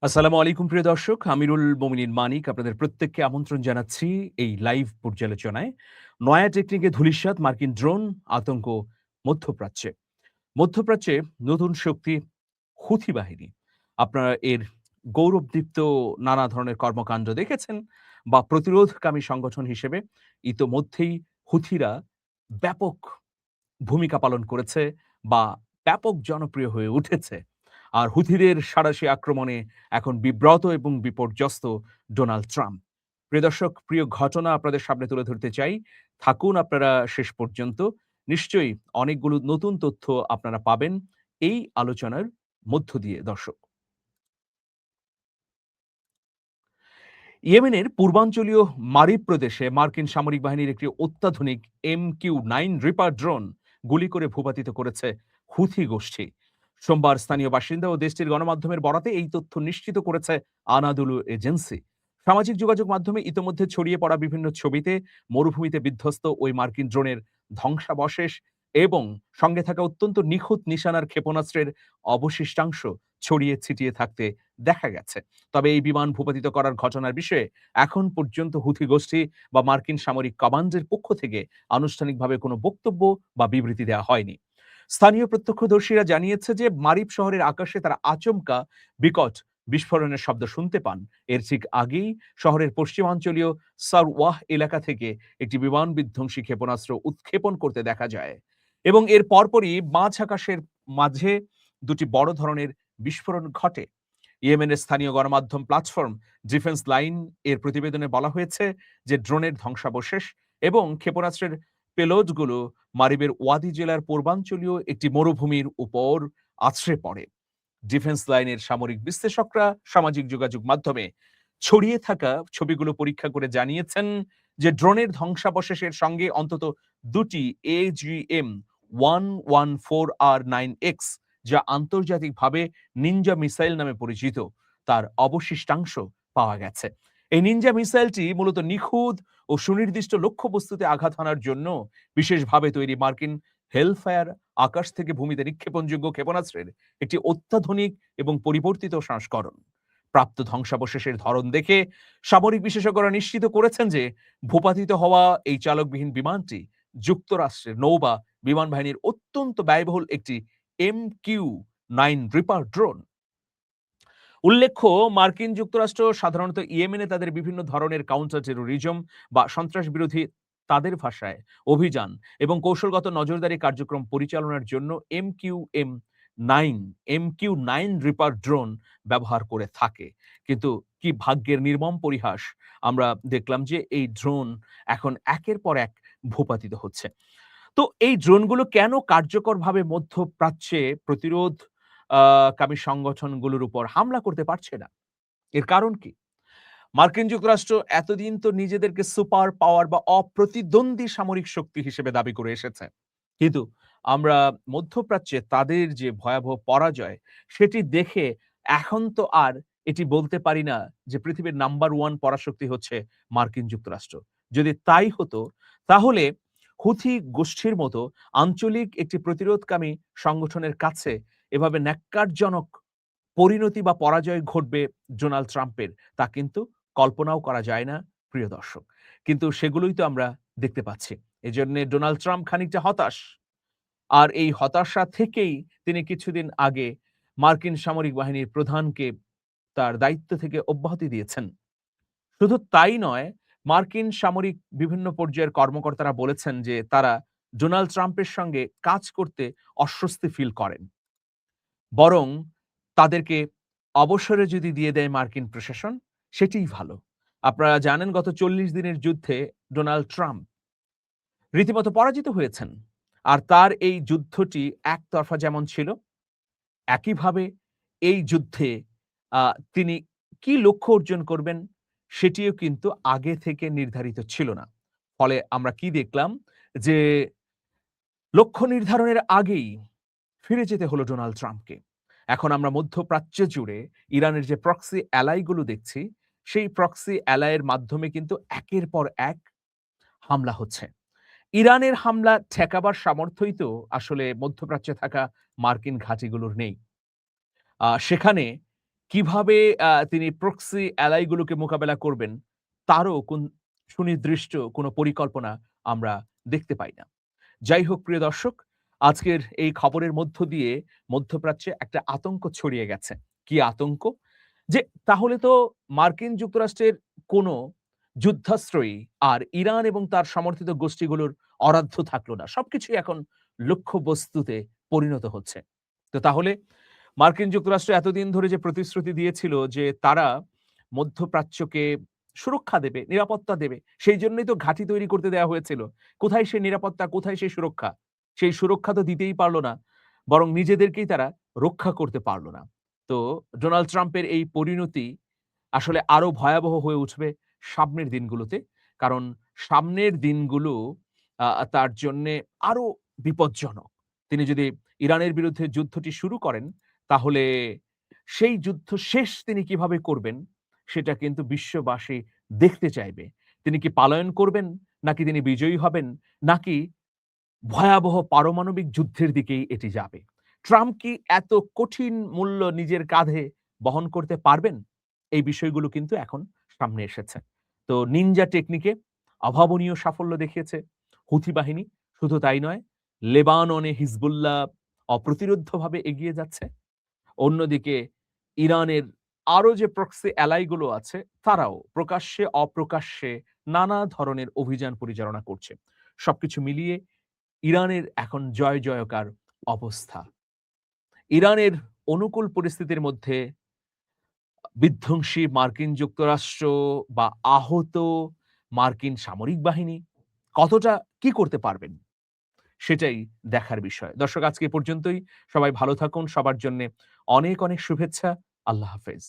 আসসালামু আলাইকুম প্রিয় দর্শক। আমিরুল মোমিনিন মানিক আপনাদের প্রত্যেককে আমন্ত্রণ জানাচ্ছি এই লাইভ পর্যালোচনায়। নয়া টেকনিকে ধূলিসাৎ মার্কিন ড্রোন আতঙ্ক মধ্যপ্রাচ্যে। মধ্যপ্রাচ্যে নতুন শক্তি হুথি বাহিনী। আপনারা এর গৌরবদীপ্ত নানা ধরনের কর্মকাণ্ড দেখেছেন বা প্রতিরোধকামী সংগঠন হিসেবে ইতোমধ্যেই হুথিরা ব্যাপক ভূমিকা পালন করেছে বা ব্যাপক জনপ্রিয় হয়ে উঠেছে। আর হুথিদের সাঁড়াশি আক্রমণে এখন বিব্রত এবং বিপর্যস্ত ডোনাল্ড ট্রাম্প। প্রিয় দর্শক, প্রিয় ঘটনা আপনাদের সামনে তুলে ধরতে চাই। থাকুন আপনারা শেষ পর্যন্ত। নিশ্চয়ই অনেকগুলো নতুন তথ্য আপনারা পাবেন এই আলোচনার মধ্য দিয়ে দর্শক। ইয়েমেনের পূর্বাঞ্চলীয় মারিব প্রদেশে মার্কিন সামরিক বাহিনীর একটি অত্যাধুনিক MQ-9 রিপার ড্রোন গুলি করে ভূপাতিত করেছে হুথি গোষ্ঠী। সোমবার স্থানীয় বাসিন্দা ও দেশটির গণমাধ্যমের বরাতে এই তথ্য নিশ্চিত করেছে আনাদুলু এজেন্সি। সামাজিক যোগাযোগ মাধ্যমে ইতোমধ্যে ছড়িয়ে পড়া বিভিন্ন ছবিতে মরুভূমিতে বিধ্বস্ত ওই মার্কিন ড্রোনের ধ্বংসাবশেষ এবং সঙ্গে থাকা অত্যন্ত নিখুঁত নিশানার ক্ষেপণাস্ত্রের অবশিষ্টাংশ ছড়িয়ে ছিটিয়ে থাকতে দেখা গেছে। তবে এই বিমান ভূপাতিত করার ঘটনার বিষয়ে এখন পর্যন্ত হুথি গোষ্ঠী বা মার্কিন সামরিক কমান্ডের পক্ষ থেকে আনুষ্ঠানিকভাবে কোনো বক্তব্য বা বিবৃতি দেওয়া হয়নি। স্থানীয় প্রত্যক্ষদর্শীরা জানিয়েছে যে মারিব শহরের আকাশে তারা আচমকা বিকট বিস্ফোরণের শব্দ শুনতে পান। এর ঠিক আগেই শহরের পশ্চিমাঞ্চলীয় সারওয়াহ এলাকা থেকে একটি বিমান বিধ্বংসী ক্ষেপণাস্ত্র উৎক্ষেপণ করতে দেখা যায় এবং এর পরপরই মাঝ আকাশের মাঝে দুটি বড় ধরনের বিস্ফোরণ ঘটে। ইয়েমেনের স্থানীয় গণমাধ্যম প্ল্যাটফর্ম ডিফেন্স লাইন এর প্রতিবেদনে বলা হয়েছে যে ড্রোনের ধ্বংসাবশেষ এবং ক্ষেপণাস্ত্রের পেলোডগুলো মারিবের ওয়াদি জেলার পূর্বাঞ্চলীয় একটি মরুভূমির উপর আছড়ে পড়ে। ডিফেন্স লাইনের সামরিক বিশ্লেষকরা সামাজিক যোগাযোগ মাধ্যমে ছড়িয়ে থাকা ছবিগুলো পরীক্ষা করে জানিয়েছেন যে ড্রোনের ধ্বংসাবশেষের সঙ্গে অন্তত দুটি AGM-114R9X, যা আন্তর্জাতিকভাবে নিনজা মিসাইল নামে পরিচিত, তার অবশিষ্টাংশ পাওয়া গেছে। এই নিনজা মিসাইলটি মূলত নিখুঁত ও সুনির্দিষ্ট লক্ষ্যবস্তুতে আঘাত হানার জন্য বিশেষভাবে তৈরি মার্কিন হেলফায়ার আকাশ থেকে ভূমিতে নিক্ষেপণযোগ্য ক্ষেপণাস্ত্রের একটি অত্যাধুনিক এবং পরিবর্তিত সংস্করণ। প্রাপ্ত ধ্বংসাবশেষের ধরন দেখে সামরিক বিশেষজ্ঞরা নিশ্চিত করেছেন যে ভূপাতিত হওয়া এই চালকবিহীন বিমানটি যুক্তরাষ্ট্রের নৌবা বিমান বাহিনীর অত্যন্ত ব্যয়বহুল একটি MQ-9 রিপার ড্রোন। উল্লেখ্য, মার্কিন যুক্তরাষ্ট্র সাধারণত ইয়েমেনে তাদের বিভিন্ন ধরনের কাউন্টার টেরোরিজম বা সন্ত্রাস বিরোধী, তাদের ভাষায়, অভিযান এবং কৌশলগত নজরদারি কার্যক্রম পরিচালনার জন্য MQ-9 রিপার ড্রোন ব্যবহার করে থাকে। কিন্তু কি ভাগ্যের নির্মম পরিহাস, আমরা দেখলাম যে এই ড্রোন এখন একের পর এক ভূপাতিত হচ্ছে। তো এই ড্রোনগুলো কেন কার্যকরভাবে মধ্যপ্রাচ্যে প্রতিরোধ কামী সংগঠনগুলোর উপর হামলা করতে পারছে না? এর কারণ কি? মার্কিন যুক্তরাষ্ট্র এতদিন তো নিজেদেরকে সুপার পাওয়ার বা অপ্রতিদ্বন্দ্বী সামরিক শক্তি হিসেবে দাবি করে এসেছে। কিন্তু আমরা মধ্যপ্রাচ্যে তাদের যে ভয়াবহ পরাজয়, সেটি দেখে এখন তো আর এটি বলতে পারি না যে পৃথিবীর নাম্বার 1 পরাশক্তি হচ্ছে মার্কিন যুক্তরাষ্ট্র। যদি তাই হতো, তাহলে হুথি গোষ্ঠীর মতো আঞ্চলিক একটি প্রতিরোধকামী সংগঠনের কাছে এভাবে ন্যক্কারজনক পরিণতি বা পরাজয় ঘটবে ডোনাল্ড ট্রাম্পের, তা কিন্তু কল্পনাও করা যায় না, প্রিয় দর্শক। কিন্তু সেগুলোই তো আমরা দেখতে পাচ্ছি। এজন্যে ডোনাল্ড ট্রাম্প খানিকটা হতাশ। আর এই হতাশা থেকেই তিনি কিছুদিন আগে মার্কিন সামরিক বাহিনীর প্রধানকে তার দায়িত্ব থেকে অব্যাহতি দিয়েছেন। শুধু তাই নয়, মার্কিন সামরিক বিভিন্ন পর্যায়ের কর্মকর্তারা বলেছেন যে তারা ডোনাল্ড ট্রাম্পের সঙ্গে কাজ করতে অস্বস্তি ফিল করেন। বরং তাদেরকে অবসরে যদি দিয়ে দেয় মার্কিন প্রশাসন, সেটিই ভালো। আপনারা জানেন গত ৪০ দিনের যুদ্ধে ডোনাল্ড ট্রাম্প রীতিমতো পরাজিত হয়েছেন। আর তার এই যুদ্ধটি একতরফা যেমন ছিল, একইভাবে এই যুদ্ধে আ তিনি কি লক্ষ্য অর্জন করবেন, সেটিও কিন্তু আগে থেকে নির্ধারিত ছিল না। ফলে আমরা কি দেখলাম যে লক্ষ্য নির্ধারণের আগেই ফিরে যেতে হলো ডোনাল্ড ট্রাম্পকে। এখন আমরা মধ্যপ্রাচ্য জুড়ে ইরানের যে প্রক্সি অ্যালাই গুলো দেখছি, সেই প্রক্সি অ্যালাই এর মাধ্যমে কিন্তু একের পর এক হামলা হচ্ছে। ইরানের হামলা ঠেকাবার সামর্থ্যই তো আসলে মধ্যপ্রাচ্যে থাকা মার্কিন ঘাঁটিগুলোর নেই। সেখানে কিভাবে তিনি প্রক্সি অ্যালাইগুলোকে মোকাবেলা করবেন, তারও সুনির্দিষ্ট কোনো পরিকল্পনা আমরা দেখতে পাই না। যাই হোক প্রিয় দর্শক, আজকের এই খবরের মধ্য দিয়ে মধ্যপ্রাচ্যে একটা আতঙ্ক ছড়িয়ে গেছে। কি আতঙ্ক? যে তাহলে তো মার্কিন যুক্তরাষ্ট্রের কোনো যুদ্ধাশ্রয়ী আর ইরান এবং তার সমর্থিত গোষ্ঠীগুলোর অরাধ্য থাকলো না। সবকিছুই এখন লক্ষ্যবস্তুতে পরিণত হচ্ছে। তো তাহলে মার্কিন যুক্তরাষ্ট্র এতদিন ধরে যে প্রতিশ্রুতি দিয়েছিল যে তারা মধ্যপ্রাচ্যকে সুরক্ষা দেবে, নিরাপত্তা দেবে, সেই জন্যই তো ঘাঁটি তৈরি করতে দেয়া হয়েছিল। কোথায় সেই নিরাপত্তা, কোথায় সেই সুরক্ষা? সেই সুরক্ষা তো দিতেই পারল না। বরং নিজেদেরকেই তারা রক্ষা করতে পারল না। তো ডোনাল্ড ট্রাম্পের এই পরিণতি আসলে আরো ভয়াবহ হয়ে উঠবে সামনের দিনগুলোতে। কারণ সামনের দিনগুলো তার জন্যে আরো বিপজ্জনক। তিনি যদি ইরানের বিরুদ্ধে যুদ্ধটি শুরু করেন, তাহলে সেই যুদ্ধ শেষ তিনি কিভাবে করবেন, সেটা কিন্তু বিশ্ববাসী দেখতে চাইবে। তিনি কি পালায়ন করবেন? নাকি তিনি বিজয়ী হবেন? নাকি ভয়াবহ পারমাণবিক যুদ্ধের দিকেই এটি যাবে? ট্রাম্প কি এত কঠিন মূল্য নিজের কাঁধে বহন করতে পারবেন? এই বিষয়গুলো কিন্তু এখন সামনে এসেছে। তো নিনজা টেকনিকে অভাবনীয় সাফল্য দেখিয়েছে হুথি বাহিনী। শুধু তাই নয়, লেবাননে হিজবুল্লাহ অপ্রতিরোধ্যভাবে এগিয়ে যাচ্ছে। অন্যদিকে ইরানের আরো যে প্রক্সি অ্যালাই গুলো আছে, তারাও প্রকাশ্যে অপ্রকাশ্যে নানা ধরনের অভিযান পরিচালনা করছে। সবকিছু মিলিয়ে ইরানের এখন জয় জয়কার অবস্থা। ইরানের অনুকূল পরিস্থিতির মধ্যে বিধ্বংসী মার্কিন যুক্তরাষ্ট্র বা আহত মার্কিন সামরিক বাহিনী কতটা কি করতে পারবেন? সেটাই দেখার বিষয়। দর্শক আজকে এ পর্যন্তই। সবাই ভালো থাকুন। সবার জন্যে অনেক, অনেক শুভেচ্ছা। আল্লাহ হাফেজ।